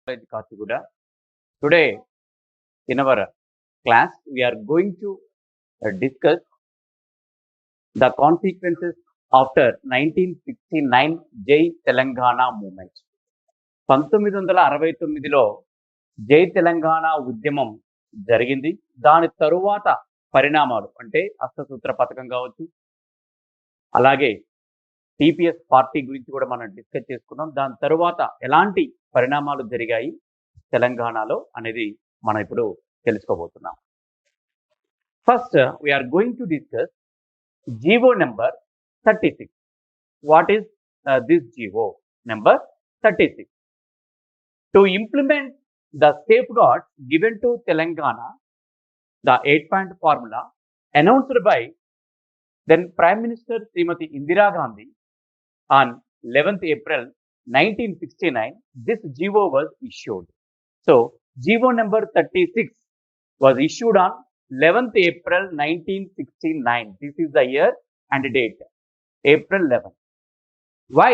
College Kasiguda. Today, in our class, we are going to discuss the consequences after 1969 Jai Telangana moment. 1969లో జై తెలంగాణ ఉద్యమం జరిగింది. దాని తరువాత పరిణామాలు అంటే అష్టసూత్ర పథకం కావచ్చు, అలాగే టీపీఎస్ పార్టీ గురించి కూడా మనం డిస్కస్ చేసుకున్నాం. దాని తరువాత ఎలాంటి పరిణామాలు జరిగాయి తెలంగాణలో అనేది మనం ఇప్పుడు తెలుసుకోబోతున్నాం. First we are going to discuss GO number 36. What is this GO number 36? To implement the safeguards given to Telangana, the 8-point formula announced by then Prime Minister Srimati Indira Gandhi on 11th April 1969, this GO was issued. So, GO number 36 was issued on 11th April 1969. This is the year and date, April 11. Why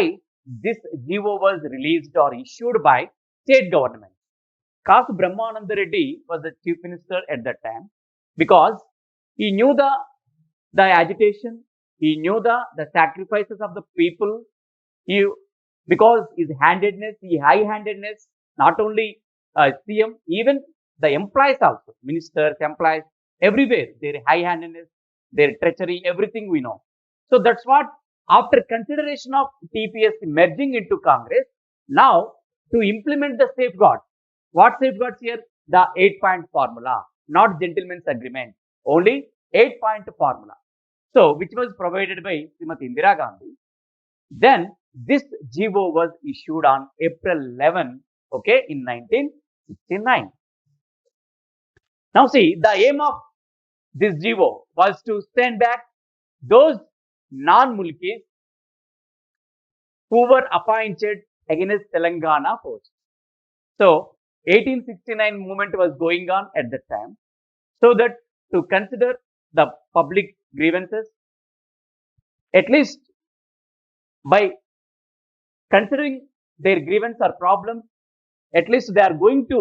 this GO was released or issued by state government? Kasu Brahmananda Reddy was the chief minister at that time, because he knew the agitation, he knew the sacrifices of the people. Because his handedness, his high-handedness, not only CM, even the employees also, ministers, employees, everywhere, their high-handedness, their treachery, everything we know. So that's what, after consideration of TPS merging into Congress, now to implement the safeguards. What safeguards here? The 8-point formula, not gentleman's agreement, only 8-point formula. So, which was provided by Srimati Indira Gandhi. Then this GO was issued on April 11, okay, in 1969. Now see, the aim of this GO was to send back those non-mulkis who were appointed against Telangana posts. So, 1869 movement was going on at that time, so that to consider the public grievances, at least by considering their grievance or problems, at least they are going to,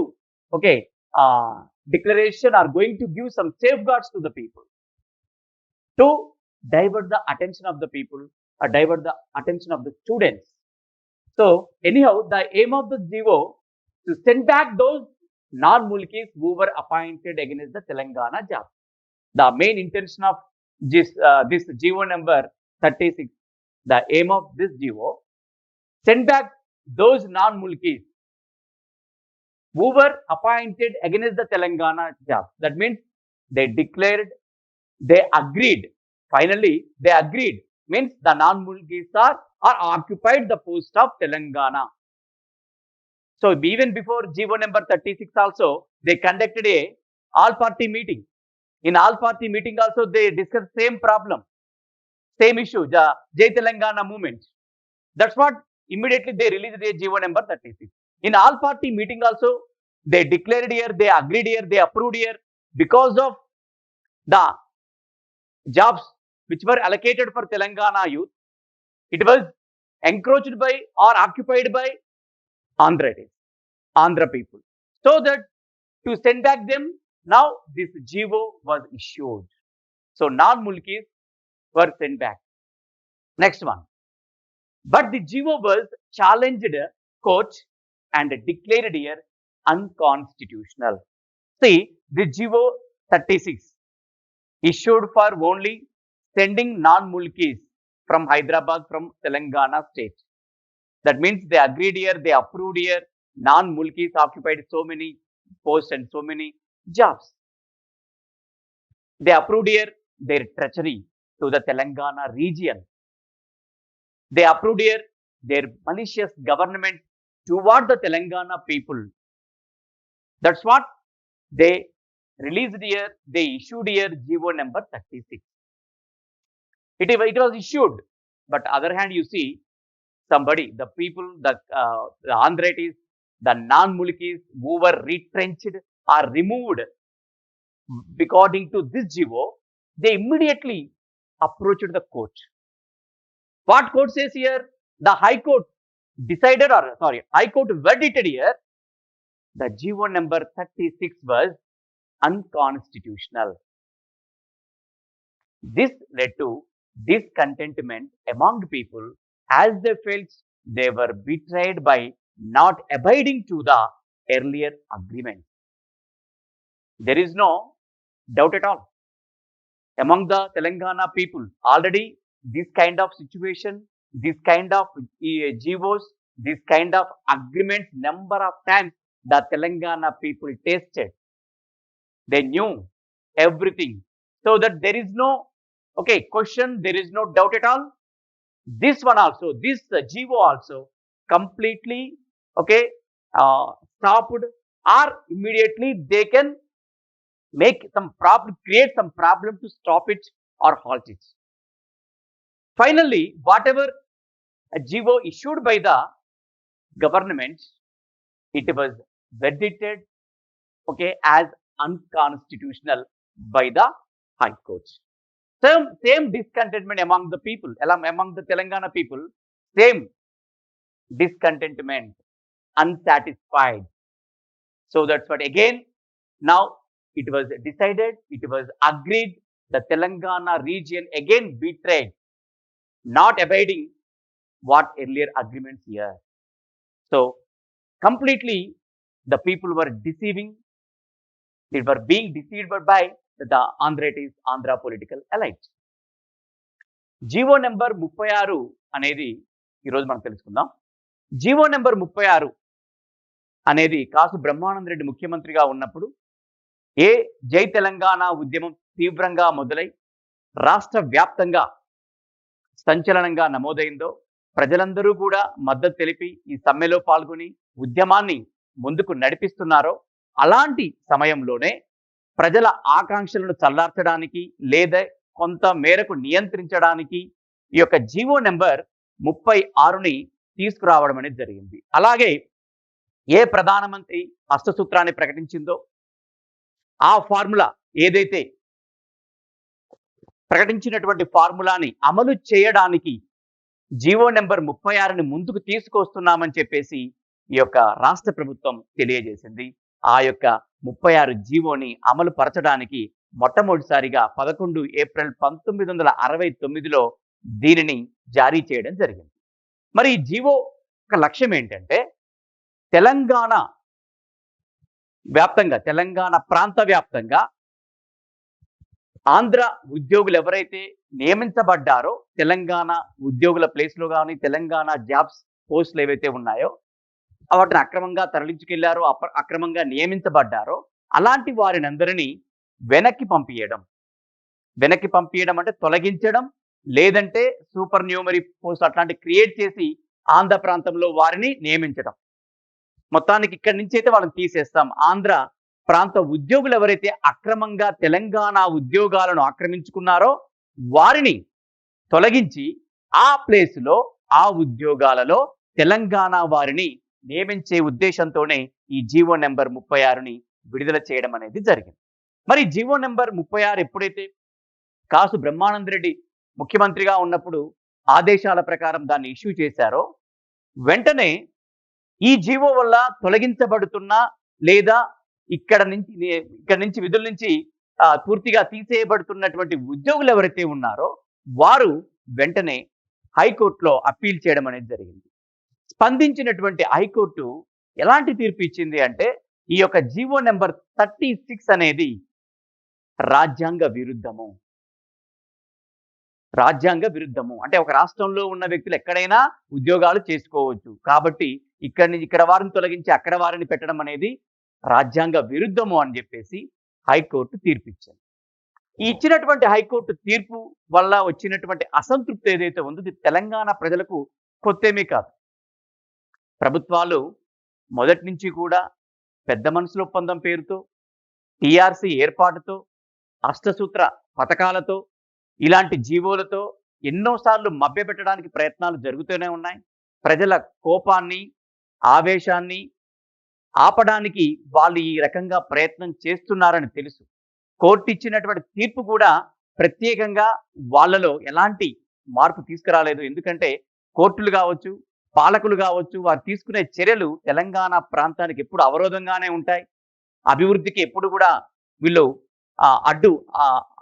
declaration are going to give some safeguards to the people to divert the attention of the people or divert the attention of the students. So anyhow, the aim of the GO to send back those non-mulkis who were appointed against the Telangana job. The main intention of this GO number 36, the aim of this GO, send back those non-mulkis who were appointed against the Telangana job. That means they declared, they agreed. Finally, they agreed. Means the non-mulkis are occupied the post of Telangana. So even before GO number 36 also, they conducted a all-party meeting. In all-party meeting also, they discussed same problem, same issue, the Jai Telangana movement. That's what immediately they released a GO number 36. In all-party meeting also, they declared here, they agreed here, they approved here, because of the jobs which were allocated for Telangana youth, it was encroached by or occupied by Andhra people. So that to send back them, now this GO was issued. So non-mulkis were sent back. Next one. But the GO was challenged court and declared here unconstitutional. See, the GO 36 issued for only sending non-mulkis from Hyderabad, from Telangana state. That means they agreed here, they approved here, non-mulkis occupied so many posts and so many jobs. They approved here their treachery to the Telangana region. They approved here their malicious government toward the Telangana people. That's what they released here, they issued here GO number 36. It was issued, but other hand, you see, somebody, the people, the Andhratis, the non-mulkis who were retrenched or removed according to this GO, they immediately approached the court. What court says here? The High Court decided, or sorry, High Court verdicted here the GO number 36 was unconstitutional. This led to discontentment among people as they felt they were betrayed by not abiding to the earlier agreement. There is no doubt at all. Among the Telangana people, already this kind of situation, this kind of GOs, this kind of agreements, number of times the Telangana people tasted. They knew everything. So that there is no, question, there is no doubt at all. This one also, this GO also completely, stopped, or immediately they can make some problem, create some problem to stop it or halt it. Finally, whatever a GO issued by the government, it was verdicted, as unconstitutional by the High Court. Same discontentment among the people, among the Telangana people, same discontentment, unsatisfied. So that's what again, now it was decided, it was agreed, the Telangana region again betrayed, not abiding what earlier agreements here. So completely the people were deceiving, they were being deceived by the Andhra political elite. GO number 36 అనేది ఈరోజు మనం తెలుసుకుందాం. GO number 36 అనేది కాసు బ్రహ్మానంద రెడ్డి ముఖ్యమంత్రిగా ఉన్నప్పుడు జై తెలంగాణ ఉద్యమం తీవ్రంగా మొదలై రాష్ట్ర వ్యాప్తంగా సంచలనంగా నమోదైందో, ప్రజలందరూ కూడా మద్దతు తెలిపి ఈ సమ్మెలో పాల్గొని ఉద్యమాన్ని ముందుకు నడిపిస్తున్నారో, అలాంటి సమయంలోనే ప్రజల ఆకాంక్షలను చల్లార్చడానికి లేదా కొంత మేరకు నియంత్రించడానికి ఈ యొక్క జీవో నెంబర్ 36ని తీసుకురావడం అనేది జరిగింది. అలాగే ఏ ప్రధానమంత్రి అష్టసూత్రాన్ని ప్రకటించిందో ఆ ఫార్ములా ఏదైతే ప్రకటించినటువంటి ఫార్ములాని అమలు చేయడానికి జీవో నెంబర్ 36ని ముందుకు తీసుకొస్తున్నామని చెప్పేసి ఈ యొక్క రాష్ట్ర ప్రభుత్వం తెలియజేసింది. ఆ యొక్క 36 జీవోని అమలు పరచడానికి మొట్టమొదటిసారిగా 11 ఏప్రిల్ 1969లో దీనిని జారీ చేయడం జరిగింది. మరి ఈ జీవో ఒక లక్ష్యం ఏంటంటే, తెలంగాణ ప్రాంత వ్యాప్తంగా ఆంధ్ర ఉద్యోగులు ఎవరైతే నియమించబడ్డారో, తెలంగాణ ఉద్యోగుల ప్లేస్లో కానీ తెలంగాణ జాబ్స్ పోస్టులు ఏవైతే ఉన్నాయో వాటిని అక్రమంగా తరలించుకెళ్లారో, అక్రమంగా నియమించబడ్డారో అలాంటి వారిని అందరినీ వెనక్కి పంపించడం అంటే తొలగించడం, లేదంటే సూపర్ న్యూమరీ పోస్ట్ అట్లాంటి క్రియేట్ చేసి ఆంధ్ర ప్రాంతంలో వారిని నియమించడం. మొత్తానికి ఇక్కడి నుంచి అయితే వాళ్ళని తీసేస్తాం. ఆంధ్ర ప్రాంత ఉద్యోగులు ఎవరైతే అక్రమంగా తెలంగాణ ఉద్యోగాలను ఆక్రమించుకున్నారో వారిని తొలగించి ఆ ప్లేస్లో ఆ ఉద్యోగాలలో తెలంగాణ వారిని నియమించే ఉద్దేశంతోనే ఈ జీవో నెంబర్ 36ని విడుదల చేయడం అనేది జరిగింది. మరి జీవో నెంబర్ 36 ఎప్పుడైతే కాసు బ్రహ్మానంద రెడ్డి ముఖ్యమంత్రిగా ఉన్నప్పుడు ఆదేశాల ప్రకారం దాన్ని ఇష్యూ చేశారో, వెంటనే ఈ జీవో వల్ల తొలగించబడుతున్న లేదా ఇక్కడ నుంచి విధుల నుంచి పూర్తిగా తీసేయబడుతున్నటువంటి ఉద్యోగులు ఎవరైతే ఉన్నారో వారు వెంటనే హైకోర్టులో అప్పీల్ చేయడం అనేది జరిగింది. స్పందించినటువంటి హైకోర్టు ఎలాంటి తీర్పు ఇచ్చింది అంటే, ఈ యొక్క జీవో నెంబర్ 36 అనేది రాజ్యాంగ విరుద్ధము అంటే ఒక రాష్ట్రంలో ఉన్న వ్యక్తులు ఎక్కడైనా ఉద్యోగాలు చేసుకోవచ్చు, కాబట్టి ఇక్కడ వారిని తొలగించి అక్కడ వారిని పెట్టడం అనేది రాజ్యాంగ విరుద్ధము అని చెప్పేసి హైకోర్టు తీర్పు ఇచ్చింది. ఈ ఇచ్చినటువంటి హైకోర్టు తీర్పు వల్ల వచ్చినటువంటి అసంతృప్తి ఏదైతే ఉందో ఇది తెలంగాణ ప్రజలకు కొత్తేమీ కాదు. ప్రభుత్వాలు మొదటి నుంచి కూడా పెద్ద మనుషుల ఒప్పందం పేరుతో, టీఆర్సీ ఏర్పాటుతో, అష్టసూత్ర పథకాలతో, ఇలాంటి జీవోలతో ఎన్నోసార్లు మభ్యపెట్టడానికి ప్రయత్నాలు జరుగుతూనే ఉన్నాయి. ప్రజల కోపాన్ని, ఆవేశాన్ని ఆపడానికి వాళ్ళు ఈ రకంగా ప్రయత్నం చేస్తున్నారని తెలుసు. కోర్టు ఇచ్చినటువంటి తీర్పు కూడా ప్రత్యేకంగా వాళ్ళలో ఎలాంటి మార్పు తీసుకురాలేదు. ఎందుకంటే కోర్టులు కావచ్చు, పాలకులు కావచ్చు, వారు తీసుకునే చర్యలు తెలంగాణ ప్రాంతానికి ఎప్పుడు అవరోధంగానే ఉంటాయి. అభివృద్ధికి ఎప్పుడు కూడా వీళ్ళు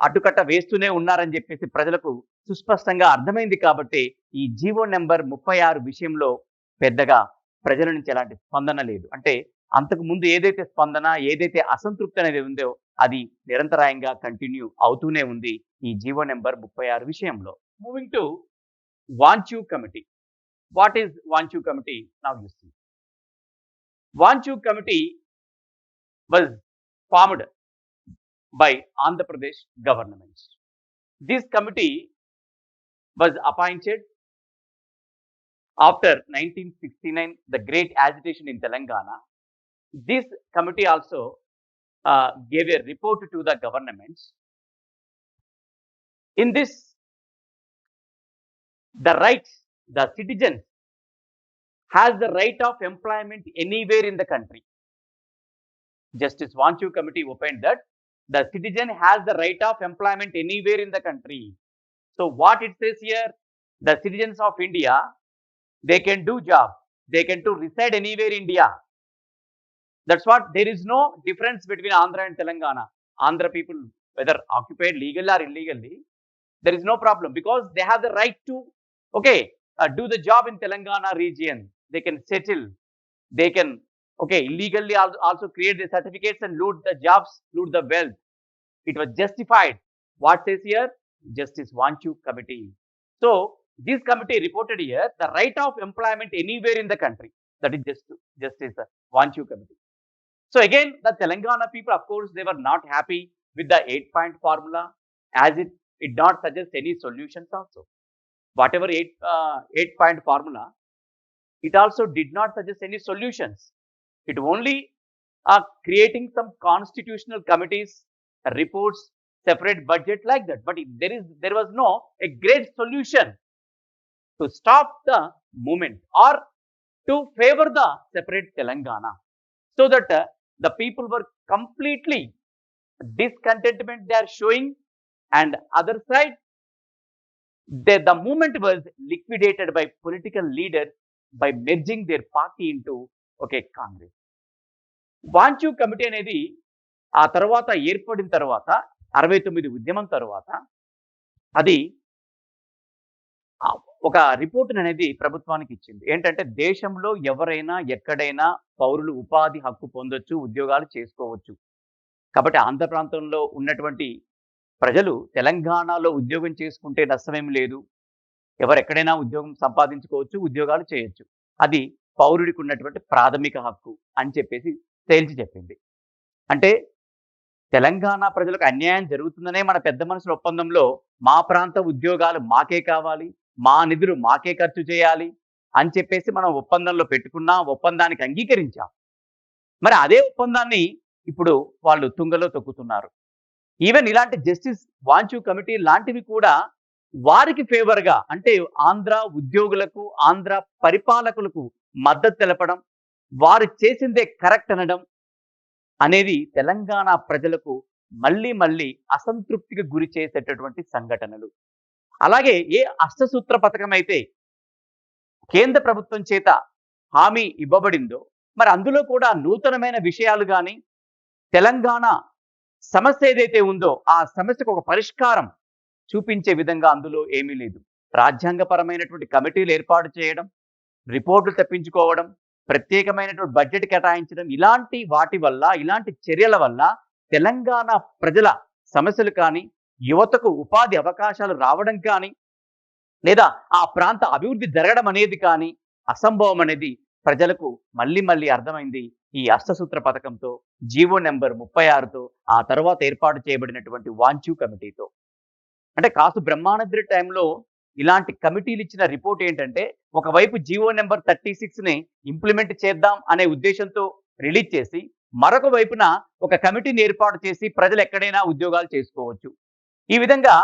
అడ్డుకట్ట వేస్తూనే ఉన్నారని చెప్పేసి ప్రజలకు సుస్పష్టంగా అర్థమైంది కాబట్టి ఈ జీవో నెంబర్ 36 విషయంలో పెద్దగా ప్రజల నుంచి ఎలాంటి స్పందన లేదు. అంటే అంతకు ముందు ఏదైతే స్పందన, ఏదైతే అసంతృప్తి అనేది ఉందో అది నిరంతరాయంగా కంటిన్యూ అవుతూనే ఉంది ఈ జీవో నెంబర్ 36 విషయంలో. Moving to Wanchoo committee. What is Wanchoo committee? Now you see. Wanchoo committee was formed by Andhra Pradesh government. This committee was appointed after 1969, the great agitation in Telangana. This committee also gave a report to the government. In this, the citizen has the right of employment anywhere in the country. Justice Vanshu Committee opined that the citizen has the right of employment anywhere in the country. So what it says here, the citizens of India, they can do job, they can to reside anywhere in India. That's what, there is no difference between Andhra and Telangana. Andhra people, whether occupied legally or illegally, there is no problem because they have the right to, do the job in Telangana region. They can settle, they can illegally also create the certificates and loot the jobs, loot the wealth. It was justified. What says here? Justice Vanshu Committee. So this committee reported here the right of employment anywhere in the country. That is Justice Vanshu Committee. So again, the Telangana people, of course, they were not happy with the 8-point formula, as it did not suggest any solutions also. Whatever 8-point formula, it also did not suggest any solutions. It only creating some constitutional committees, reports, separate budget like that. But there was no a great solution to stop the movement or to favor the separate Telangana, so that the people were completely discontentment they are showing, and other side the movement was liquidated by political leaders by merging their party into Congress. Wanchoo committee అనేది ఆ తర్వాత ఏర్పడిన తర్వాత 69 ఉద్యమం తర్వాత అది ఒక report అనేది ప్రభుత్వానికి ఇచ్చింది. ఏంటంటే దేశంలో ఎవరైనా ఎక్కడైనా పౌరులు ఉపాధి హక్కు పొందొచ్చు, ఉద్యోగాలు చేసుకోవచ్చు. కాబట్టి ఆంధ్ర ప్రాంతంలో ఉన్నటువంటి ప్రజలు తెలంగాణలో ఉద్యోగం చేసుకుంటే నష్టమేమి లేదు, ఎవరు ఎక్కడైనా ఉద్యోగం సంపాదించుకోవచ్చు, ఉద్యోగాలు చేయొచ్చు, అది పౌరుడికి ఉన్నటువంటి ప్రాథమిక హక్కు అని చెప్పేసి తేల్చి చెప్పింది. అంటే తెలంగాణ ప్రజలకు అన్యాయం జరుగుతుందనే మన పెద్ద మనుషుల ఒప్పందంలో మా ప్రాంత ఉద్యోగాలు మాకే కావాలి, మా నిధులు మాకే ఖర్చు చేయాలి అని చెప్పేసి మనం ఒప్పందంలో పెట్టుకున్నాం, ఒప్పందానికి అంగీకరించాం. మరి అదే ఒప్పందాన్ని ఇప్పుడు వాళ్ళు తుంగలో తొక్కుతున్నారు. ఈవెన్ ఇలాంటి జస్టిస్ వాంచూ కమిటీ లాంటివి కూడా వారికి ఫేవర్గా, అంటే ఆంధ్ర ఉద్యోగులకు, ఆంధ్ర పరిపాలకులకు మద్దతు తెలపడం, వారు చేసిందే కరెక్ట్ అనడం అనేది తెలంగాణ ప్రజలకు మళ్ళీ మళ్ళీ అసంతృప్తికి గురి చేసేటటువంటి సంఘటనలు. అలాగే ఏ అష్టసూత్ర పథకం అయితే కేంద్ర ప్రభుత్వం చేత హామీ ఇవ్వబడిందో, మరి అందులో కూడా నూతనమైన విషయాలు కానీ, తెలంగాణ సమస్య ఏదైతే ఉందో ఆ సమస్యకు ఒక పరిష్కారం చూపించే విధంగా అందులో ఏమీ లేదు. రాజ్యాంగపరమైనటువంటి కమిటీలు ఏర్పాటు చేయడం, రిపోర్టులు తెప్పించుకోవడం, ప్రత్యేకమైనటువంటి బడ్జెట్ కేటాయించడం, ఇలాంటి వాటి వల్ల, ఇలాంటి చర్యల వల్ల తెలంగాణ ప్రజల సమస్యలు కానీ, యువతకు ఉపాధి అవకాశాలు రావడం కానీ, లేదా ఆ ప్రాంత అభివృద్ధి జరగడం అనేది కానీ అసంభవం అనేది ప్రజలకు మళ్ళీ మళ్ళీ అర్థమైంది ఈ అష్టసూత్ర పథకంతో, జీవో నెంబర్ 36తో, ఆ తర్వాత ఏర్పాటు చేయబడినటువంటి వాంచూ కమిటీతో. అంటే కాసు బ్రహ్మానంద టైంలో ఇలాంటి కమిటీలు ఇచ్చిన రిపోర్ట్ ఏంటంటే, ఒకవైపు జీవో నెంబర్ 36ని ఇంప్లిమెంట్ చేద్దాం అనే ఉద్దేశంతో రిలీజ్ చేసి, మరొక వైపున ఒక కమిటీని ఏర్పాటు చేసి ప్రజలు ఎక్కడైనా ఉద్యోగాలు చేసుకోవచ్చు. ఈ విధంగా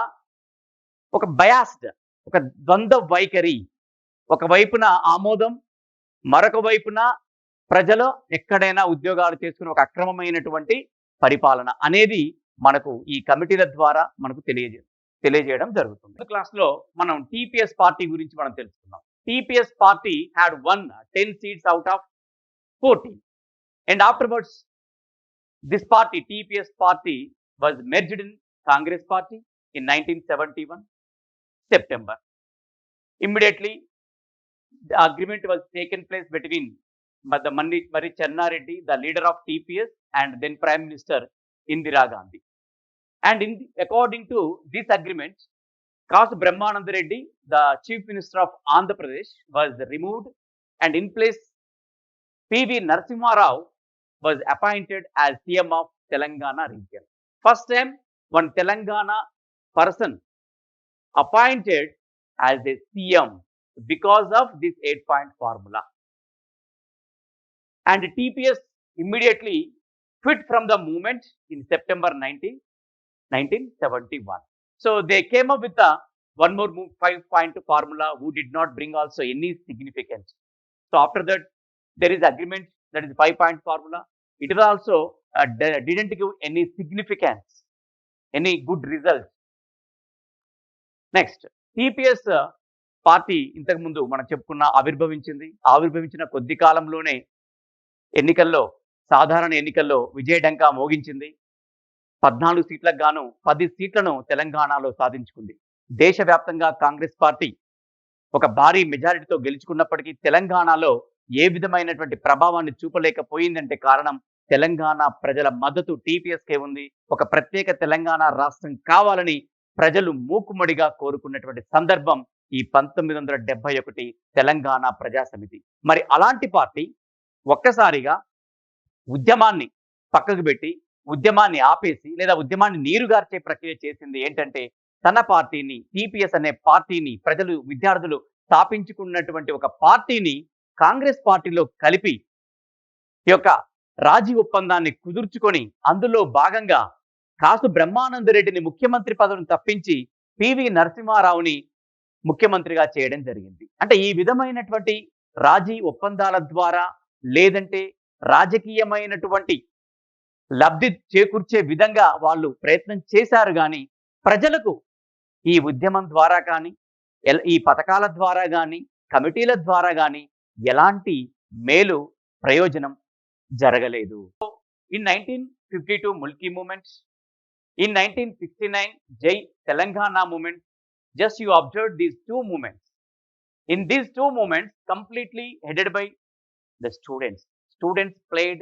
ఒక బయాస్డ్, ఒక ద్వంద్వ వైఖరి, ఒకవైపున ఆమోదం, మరొక వైపున ప్రజలు ఎక్కడైనా ఉద్యోగాలు చేసుకునే ఒక అక్రమమైనటువంటి పరిపాలన అనేది మనకు ఈ కమిటీల ద్వారా మనకు తెలియజేయడం జరుగుతుంది. క్లాస్లో మనం టీపీఎస్ పార్టీ గురించి మనం తెలుసుకున్నాం. TPS party had won 10 seats out of 14. And afterwards, this party, TPS party, was merged in Congress party in 1971, September. Immediately, the agreement was taken place between the Mari Channareddy, the leader of TPS, and then Prime Minister Indira Gandhi. And according to this agreement, Kasu Brahmananda Reddy, the Chief Minister of Andhra Pradesh, was removed, and in place, P.V. Narasimha Rao was appointed as CM of Telangana region. First time, one Telangana person appointed as a CM because of this 8-point formula. And TPS immediately quit from the movement in September 1971. So they came up with one more 5-point formula who did not bring also any significance. So after that, there is agreement, that is 5-point formula. It was also didn't give any significance, any good results. Next TPS party ఇంతకు ముందు మనం చెప్పుకున్న ఆవిర్భవించిన కొద్ది కాలంలోనే సాధారణ ఎన్నికల్లో విజయడంకా మోగించింది. 14 సీట్లకు గాను 10 సీట్లను తెలంగాణలో సాధించుకుంది. దేశవ్యాప్తంగా కాంగ్రెస్ పార్టీ ఒక భారీ మెజారిటీతో గెలుచుకున్నప్పటికీ తెలంగాణలో ఏ విధమైనటువంటి ప్రభావాన్ని చూపలేకపోయిందంటే కారణం తెలంగాణ ప్రజల మద్దతు టీపీఎస్కే ఉంది. ఒక ప్రత్యేక తెలంగాణ రాష్ట్రం కావాలని ప్రజలు మూకుమ్మడిగా కోరుకున్నటువంటి సందర్భం ఈ 1971 తెలంగాణ ప్రజా సమితి. మరి అలాంటి పార్టీ ఒక్కసారిగా ఉద్యమాన్ని పక్కకు పెట్టి ఉద్యమాన్ని ఆపేసి లేదా ఉద్యమాన్ని నీరుగార్చే ప్రక్రియ చేసింది. ఏంటంటే తన పార్టీని, టీపీఎస్ అనే పార్టీని, ప్రజలు విద్యార్థులు స్థాపించుకున్నటువంటి ఒక పార్టీని కాంగ్రెస్ పార్టీలో కలిపి ఈ యొక్క రాజీ ఒప్పందాన్ని కుదుర్చుకొని అందులో భాగంగా కాసు బ్రహ్మానందరెడ్డిని ముఖ్యమంత్రి పదవిని తప్పించి పివి నరసింహారావుని ముఖ్యమంత్రిగా చేయడం జరిగింది. అంటే ఈ విధమైనటువంటి రాజీ ఒప్పందాల ద్వారా లేదంటే రాజకీయమైనటువంటి లబ్ధి చేకూర్చే విధంగా వాళ్ళు ప్రయత్నం చేశారు. కానీ ప్రజలకు ఈ ఉద్యమం ద్వారా కానీ ఈ పథకాల ద్వారా కానీ కమిటీల ద్వారా కానీ ఎలాంటి మేలు ప్రయోజనం జరగలేదు. In 1952 Mulki moment, in 1969 Jai Telangana movement, just you observed these two movements. In these two movements, completely headed by the students. Students played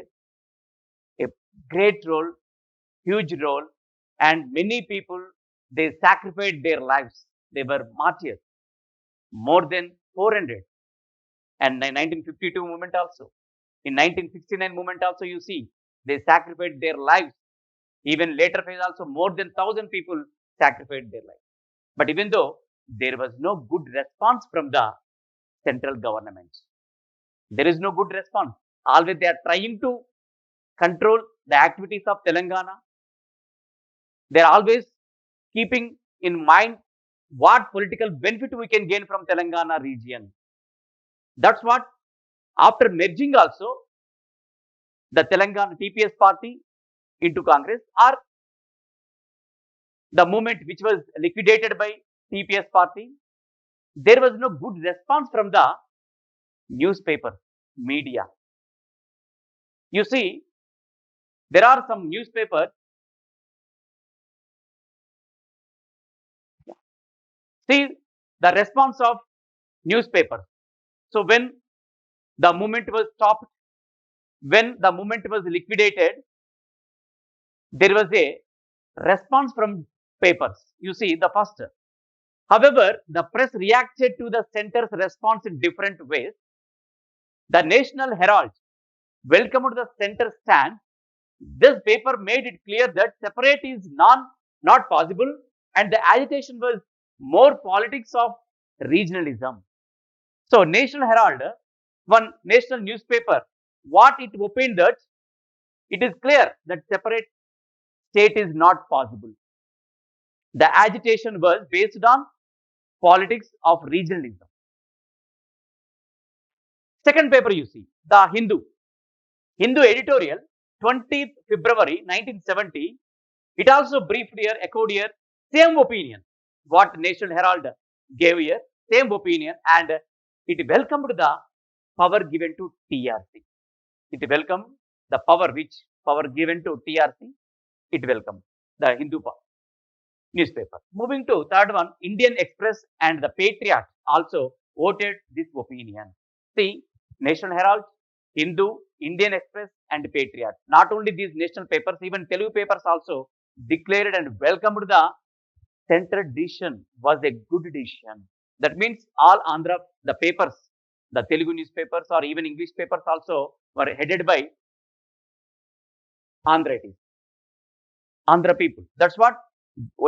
a great role, huge role, and many people, they sacrificed their lives. They were martyrs, more than 400. And in 1952 movement also, in 1969 movement also, you see, they sacrificed their lives. Even later phase also, more than 1,000 people sacrificed their lives. But even though there was no good response from the central government, there is no good response. Always they are trying to control the activities of Telangana. They are always keeping in mind what political benefit we can gain from Telangana region. That's what, after merging also the Telangana TPS party into Congress, or the movement which was liquidated by TPS party, there was no good response from the newspaper media. You see, there are some newspapers. See the response of newspapers. So when the movement was stopped, when the movement was liquidated, there was a response from papers. You see the first. However, the press reacted to the center's response in different ways. The National Herald welcomed the center stand. This paper made it clear that separate is not possible, and the agitation was more politics of regionalism. So National Herald, one national newspaper, what it opined that it is clear that separate state is not possible. The agitation was based on politics of regionalism. Second paper you see, the Hindu editorial, 20th February 1970, it also briefed here, echoed here, same opinion what National Herald gave here, same opinion, and it welcomed the power given to TRC. It welcomed the power given to TRC. It welcomed the Hindu newspaper. Moving to third one, Indian Express and the Patriot also voted this opinion. See, National Herald, Hindu, Indian Express and Patriot. Not only these national papers, even Telugu papers also declared and welcomed the center decision was a good decision. That means all Andhra, the papers, the Telugu newspapers or even English papers also were headed by Andhra people. That's what,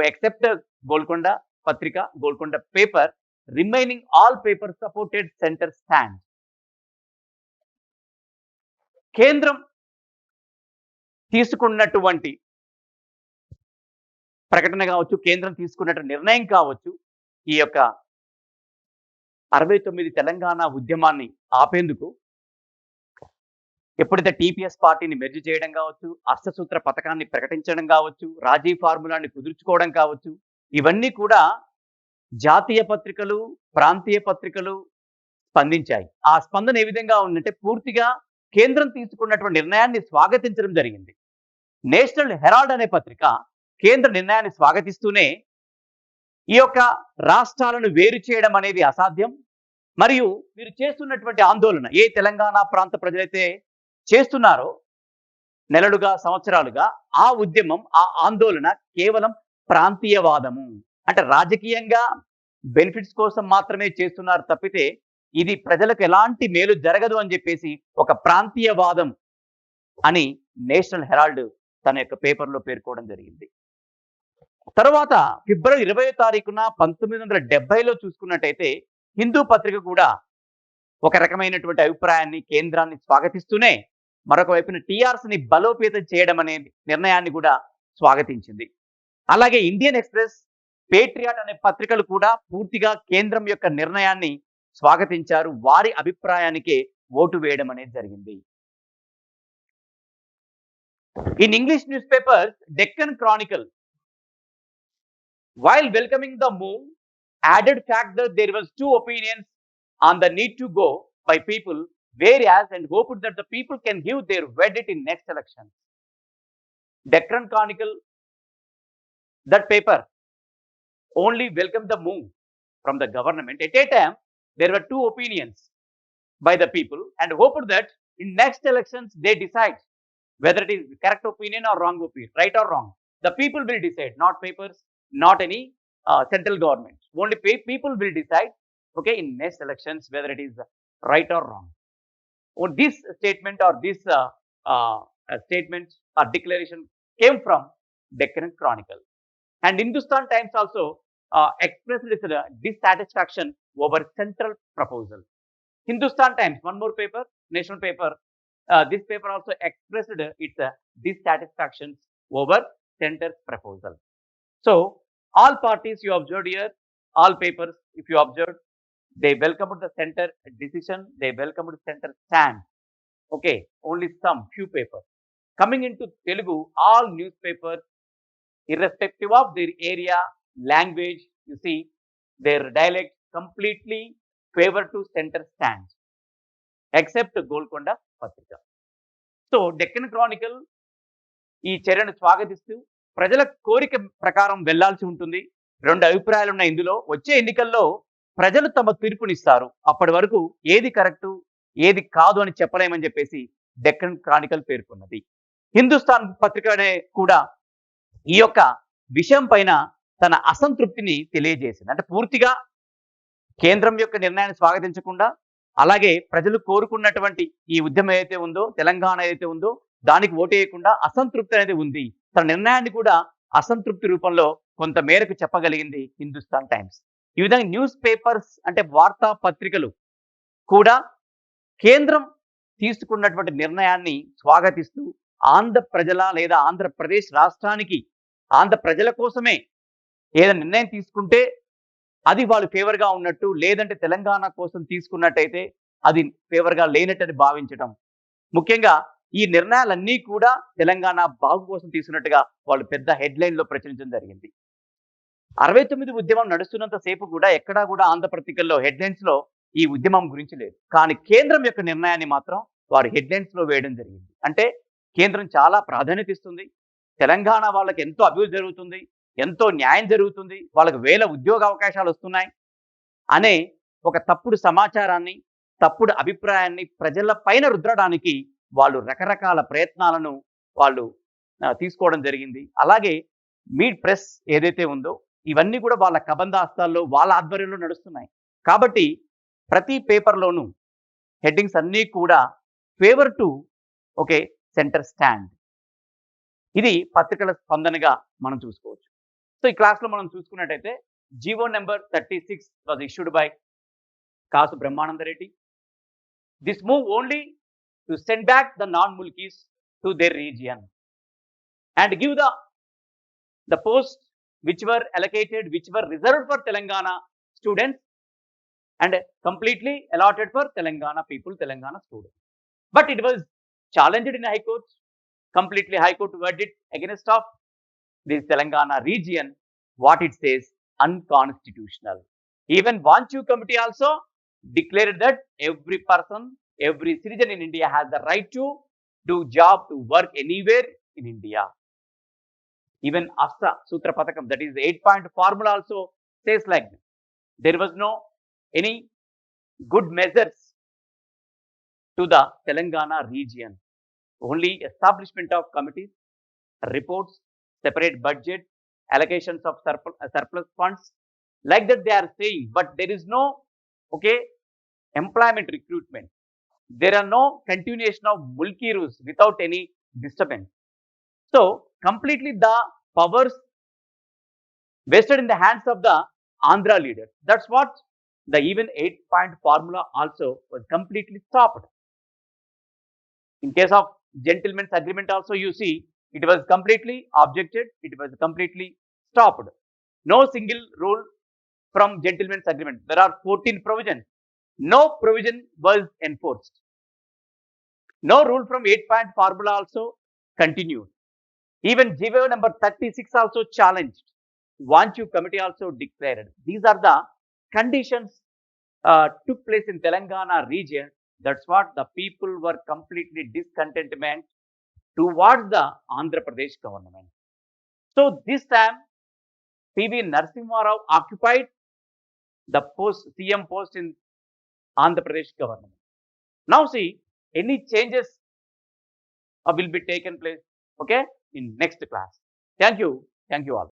except Golconda Patrika, Golconda paper, remaining all papers supported center stand. కేంద్రం తీసుకున్నటువంటి ప్రకటన కావచ్చు, కేంద్రం తీసుకున్నటువంటి నిర్ణయం కావచ్చు, ఈ యొక్క 69 తెలంగాణ ఉద్యమాన్ని ఆపేందుకు ఎప్పుడైతే టీపీఎస్ పార్టీని మెర్జ్ చేయడం కావచ్చు, అష్టసూత్ర పథకాన్ని ప్రకటించడం కావచ్చు, రాజీ ఫార్ములాని కుదుర్చుకోవడం కావచ్చు, ఇవన్నీ కూడా జాతీయ పత్రికలు, ప్రాంతీయ పత్రికలు స్పందించాయి. ఆ స్పందన ఏ విధంగా ఉందంటే పూర్తిగా కేంద్రం తీసుకున్నటువంటి నిర్ణయాన్ని స్వాగతించడం జరిగింది. నేషనల్ హెరాల్డ్ అనే పత్రిక కేంద్ర నిర్ణయాన్ని స్వాగతిస్తూనే ఈ యొక్క రాష్ట్రాలను వేరు చేయడం అనేది అసాధ్యం, మరియు మీరు చేస్తున్నటువంటి ఆందోళన ఏ తెలంగాణ ప్రాంత ప్రజలైతే చేస్తున్నారో నెలలుగా, సంవత్సరాలుగా, ఆ ఉద్యమం, ఆ ఆందోళన కేవలం ప్రాంతీయవాదము, అంటే రాజకీయంగా బెనిఫిట్స్ కోసం మాత్రమే చేస్తున్నారు తప్పితే ఇది ప్రజలకు ఎలాంటి మేలు జరగదు అని చెప్పేసి ఒక ప్రాంతీయవాదం అని నేషనల్ హెరాల్డ్ తన యొక్క పేపర్లో పేర్కోవడం జరిగింది. తర్వాత ఫిబ్రవరి 20వ తారీఖున 1970లో చూసుకున్నట్టయితే హిందూ పత్రిక కూడా ఒక రకమైనటువంటి అభిప్రాయాన్ని, కేంద్రాన్ని స్వాగతిస్తూనే మరొక వైపున టీఆర్ఎస్ని బలోపేతం చేయడం అనే నిర్ణయాన్ని కూడా స్వాగతించింది. అలాగే ఇండియన్ ఎక్స్ప్రెస్, పేట్రియాట్ అనే పత్రికలు కూడా పూర్తిగా కేంద్రం యొక్క నిర్ణయాన్ని స్వాగతించారు. వారి అభిప్రాయానికే ఓటు వేయడం అనేది జరిగింది. In English news papers, Deccan Chronicle, while welcoming the move, added fact that there was two opinions on the need to go by people, whereas and hoped that the people can give their verdict in next elections. Deccan Chronicle, that paper only welcomed the move from the government. At a time, there were two opinions by the people and hoped that in next elections they decide whether it is correct opinion or wrong opinion, right or wrong. The people will decide, not papers, not any central government. Only people will decide, okay, in next elections whether it is right or wrong. Or this statement or this statement or declaration came from Deccan Chronicle. And Hindustan Times also expressed its dissatisfaction over central proposal. Hindustan Times, one more paper, national paper, this paper also expressed its dissatisfaction over center's proposal. So, all parties you observed here, all papers, if you observed, they welcomed the center decision, they welcomed the center stand. Okay, only some few papers. Coming into Telugu, all newspapers, irrespective of their area, language, you see, their dialect completely favor to center stand, except Golconda Patrika. So, Deccan Chronicle, ఈ చర్యను స్వాగతిస్తూ ప్రజల కోరిక ప్రకారం వెళ్లాల్సి ఉంటుంది. రెండు అభిప్రాయాలు ఉన్నాయి ఇందులో. వచ్చే ఎన్నికల్లో ప్రజలు తమ తీర్పునిస్తారు. అప్పటి వరకు ఏది కరెక్టు, ఏది కాదు అని చెప్పలేమని చెప్పేసి డెక్కన్ క్రానికల్ పేర్కొన్నది. హిందుస్థాన్ పత్రిక కూడా ఈ యొక్క విషయం పైన తన అసంతృప్తిని తెలియజేసింది. అంటే పూర్తిగా కేంద్రం యొక్క నిర్ణయాన్ని స్వాగతించకుండా, అలాగే ప్రజలు కోరుకున్నటువంటి ఈ ఉద్యమం ఏదైతే ఉందో, తెలంగాణ ఏదైతే ఉందో దానికి ఓటేయకుండా అసంతృప్తి అనేది ఉంది. తన నిర్ణయాన్ని కూడా అసంతృప్తి రూపంలో కొంత మేరకు చెప్పగలిగింది హిందుస్థాన్ టైమ్స్. ఈ విధంగా న్యూస్ పేపర్స్ అంటే వార్తా పత్రికలు కూడా కేంద్రం తీసుకున్నటువంటి నిర్ణయాన్ని స్వాగతిస్తూ ఆంధ్ర ప్రజల లేదా ఆంధ్రప్రదేశ్ రాష్ట్రానికి, ఆంధ్ర ప్రజల కోసమే ఏదైనా నిర్ణయం తీసుకుంటే అది వాళ్ళు ఫేవర్గా ఉన్నట్టు, లేదంటే తెలంగాణ కోసం తీసుకున్నట్టయితే అది ఫేవర్గా లేనట్టని భావించడం. ముఖ్యంగా ఈ నిర్ణయాలన్నీ కూడా తెలంగాణ బాగు కోసం తీసుకున్నట్టుగా వాళ్ళు పెద్ద హెడ్లైన్లో ప్రచురించడం జరిగింది. 69 ఉద్యమం నడుస్తున్నంత సేపు కూడా ఎక్కడా కూడా ఆంధ్ర పత్రికల్లో హెడ్లైన్స్లో ఈ ఉద్యమం గురించి లేదు. కానీ కేంద్రం యొక్క నిర్ణయాన్ని మాత్రం వారు హెడ్‌లైన్స్‌లో వేయడం జరిగింది. అంటే కేంద్రం చాలా ప్రాధాన్యత ఇస్తుంది. తెలంగాణ వాళ్ళకి ఎంతో అభివృద్ధి జరుగుతుంది. ఎంతో న్యాయం జరుగుతుంది. వాళ్ళకి వేల ఉద్యోగ అవకాశాలు వస్తున్నాయి అనే ఒక తప్పుడు సమాచారాన్ని, తప్పుడు అభిప్రాయాన్ని ప్రజల పైన రుద్దడానికి వాళ్ళు రకరకాల ప్రయత్నాలను వాళ్ళు తీసుకోవడం జరిగింది. అలాగే ప్రెస్ ఏదైతే ఉందో ఇవన్నీ కూడా వాళ్ళ కబంధాస్తాల్లో వాళ్ళ ఆధ్వర్యంలో నడుస్తున్నాయి. కాబట్టి ప్రతి పేపర్‌లోనూ హెడ్డింగ్స్ అన్నీ కూడా favour to okay centre stand. ఇది పత్రికల స్పందనగా మనం చూసుకోవచ్చు. సో ఈ క్లాస్‌లో మనం చూసుకున్నట్టయితే GO number 36 was issued by Kasu Brahmananda Reddy. This move only to send back the non-Mulkis to their region and give the posts which were allocated, which were reserved for Telangana students and completely allotted for Telangana people, Telangana students. But it was challenged in High Court. Completely High Court verdict against of this Telangana region, what it says, unconstitutional. Even Vanchu committee also declared that every person, every citizen in India has the right to do job, to work anywhere in India. Even Asta Sutra Pathakam, that is the 8-point formula also says like that. There was no any good measures to the Telangana region. Only establishment of committees, reports, separate budget, allocations of surplus funds, like that they are saying, but there is no employment recruitment. There are no continuation of mulki rules without any disturbance. So completely the powers vested in the hands of the Andhra leaders. That's what the even 8-point formula also was completely stopped. In case of gentleman's agreement also, you see, it was completely objected, it was completely stopped. No single rule from gentleman's agreement. There are 14 provisions. No provision was enforced. No rule from 8-point formula also continued. Even GVO number 36 also challenged. Vanchu committee also declared. These are the conditions took place in Telangana region. That's what the people were completely discontentment towards the Andhra Pradesh government. So this time, PV Narasimha Rao occupied the CM post in Andhra Pradesh government. Now see, any changes will be taken place, okay, in next class. Thank you all.